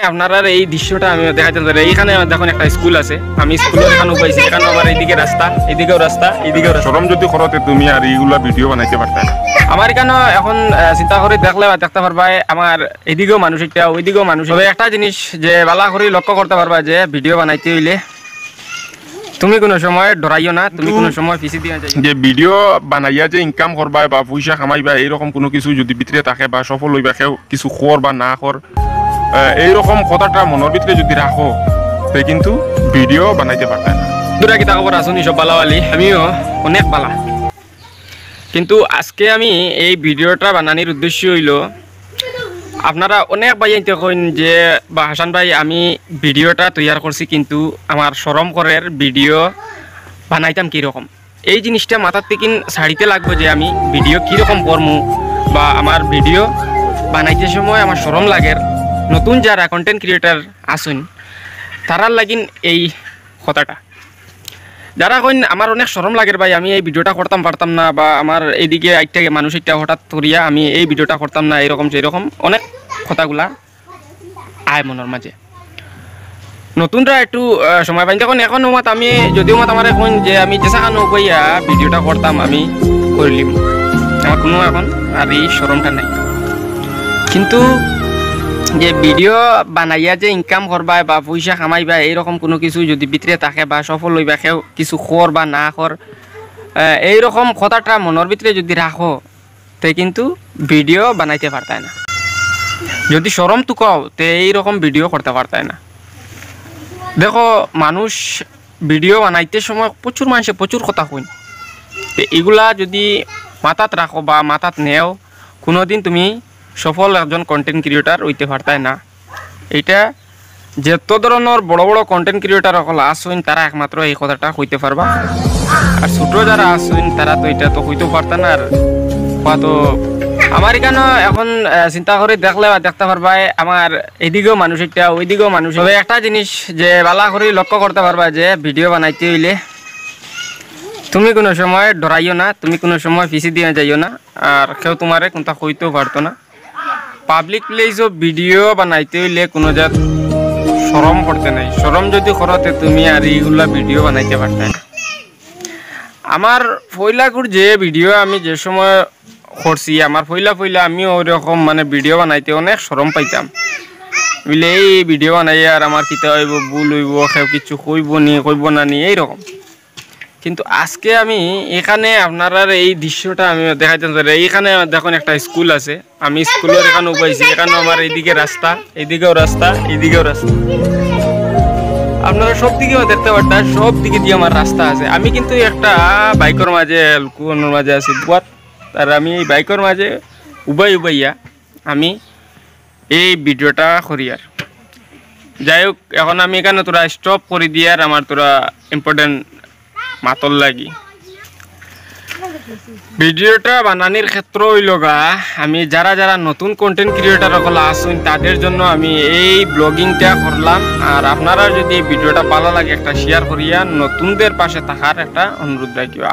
আপনারা এই দৃশ্যটা আমি দেখাতে চাই। এইখানে দেখুন একটা স্কুল আছে, আমি স্কুলের এখানে পাইছি, এখানে আমার এইদিকে রাস্তা, এদিকেও রাস্তা, এদিকেও রাস্তা। শরম যদি করতে তুমি আর এইগুলা ভিডিও বানাইতে পারতে না। আমার এখানে এখন চিন্তা করে দেখলে দেখতে পারবা আমার এদিকেও মানুষ একটা, ওইদিকেও মানুষ। তবে একটা জিনিস যে বালা করে লক্ষ্য করতে পারবা যে ভিডিও বানাইতে হইলে তুমি কোনো সময় ডরাইও না, তুমি কোনো সময় পিছি দিয়ে যাই যে ভিডিও বানাইয়া যে ইনকাম করবা বা পয়সা কামাইবা এইরকম কোনো কিছু যদি ভিতরে থাকে বা সফল হইবা কেউ কিছু খর বা না খর এইরকম কথাটা মনের ভিতরে যদি রাখো তে কিন্তু ভিডিও বানাইতে পারতে না। দুরা কিতা খবর আসুন সব বালাওয়ালি, আমিও অনেক বালা। কিন্তু আজকে আমি এই ভিডিওটা বানানোর উদ্দেশ্য হইল আপনারা অনেক ভাই আইতে কইন যে বা হাসান ভাই আমি ভিডিওটা তৈয়ার করছি কিন্তু আমার শরম করের ভিডিও বানাইতাম কীরকম। এই জিনিসটা মাথার থেকে ছাড়িতে লাগবে যে আমি ভিডিও কীরকম করমু বা আমার ভিডিও বানাইতে সময় আমার শরম লাগের। নতুন যারা কন্টেন্ট ক্রিয়েটার আসুন তারার লাগিন এই কথাটা, যারা কইন আমার অনেক শরম লাগের ভাই আমি এই ভিডিওটা করতাম পারতাম না বা আমার এইদিকে একটা মানুষ একটা হঠাৎ করিয়া আমি এই ভিডিওটা করতাম না, এরকম সেরকম অনেক কথাগুলা আয় মনের মাঝে। নতুনরা একটু সময় পাই তখন এখন মত আমি যদিও মত আমার এখন যে আমি যেসা কানো কইয়া ভিডিওটা করতাম আমি করলিম, আমার কোনো এখন আর এই শরমটা নাই। কিন্তু যে ভিডিও বানাইয়া যে ইনকাম করবা বা পয়সা কামাইবা এইরকম কোনো কিছু যদি ভিতরে থাকে বা সফল হইবা কেউ কিছু খর বা না খর এইরকম কথাটা মনের ভিতরে যদি রাখো তে কিন্তু ভিডিও বানাইতে পারতায় না। যদি শরম তো কও তে এইরকম ভিডিও করতে পারতায় না। দেখো মানুষ ভিডিও বানাইতে সময় প্রচুর মানুষে প্রচুর কথা কইন, এগুলা যদি মাথাত রাখো বা মাথাত নেও কোনোদিন তুমি সফল একজন কন্টেন্ট ক্রিয়েটার হইতে পারতায় না। এইটা যত ধরনের বড় বড় কন্টেন্ট ক্রিয়েটার সকল আসুন তারা একমাত্র এই কথাটা কইতে পারবা, আর ছোট যারা আসুন তারা তো এটা তো কইতেও পারতা না। আর তো আমার এখানে এখন চিন্তা করে দেখলে দেখতে পারবা আমার এদিকেও মানুষ একটা, ওইদিকেও মানুষ। তবে একটা জিনিস যে বালা করে লক্ষ্য করতে পারবা যে ভিডিও বানাইতে হইলে তুমি কোনো সময় ডরাইও না, তুমি কোনো সময় পিছি দিয়ে যাইও না, আর কেউ তোমারে কোনটা কইতেও পারতো না। পাবলিক প্লেসও ভিডিও বানাইতে হইলে কোনো জাত শরম করতে নাই। শরম যদি করতে তুমি আর এইগুলা ভিডিও বানাইতে পারতে না। আমার পয়লাগুর যে ভিডিও আমি যে সময় করছি আমার পয়লা আমিও ওইরকম মানে ভিডিও বানাইতে অনেক শরম পাইতাম, বুঝলে এই ভিডিও বানাই আর আমার কিতা হইব ভুল হইব কেউ কিছু কইব না নি এইরকম। কিন্তু আজকে আমি এখানে আপনার এই দৃশ্যটা আমি দেখাইতে চাই। এইখানে দেখুন একটা স্কুল আছে, আমি স্কুলের এখানে পাইছি, এখানে আমার এইদিকে রাস্তা, এদিকেও রাস্তা, এদিকেও রাস্তা। আপনারা সব দিকে দেখতে পারতেন, সব দিকে দিয়ে আমার রাস্তা আছে। আমি কিন্তু একটা বাইকের মাঝে লুকুয়ানোর মাঝে আছি বুয়াত, আর আমি এই বাইকের মাঝে উবাইয়া আমি এই ভিডিওটা করি। আর যাই হোক এখন আমি এখানে তোরা স্টপ করে দিয়ে আর আমার তোরা ইম্পর্টেন্ট মাতল লাগি ভিডিওটা বানানোর ক্ষেত্র হইলগা আমি যারা নতুন কন্টেন্ট ক্রিয়েটার সকল আসুন তাদের জন্য আমি এই ব্লগিংটা করলাম। আর আপনারা যদি এই ভিডিওটা ভালো লাগে একটা শেয়ার করিয়া নতুনদের পাশে থাকার একটা অনুরোধ রাখিও।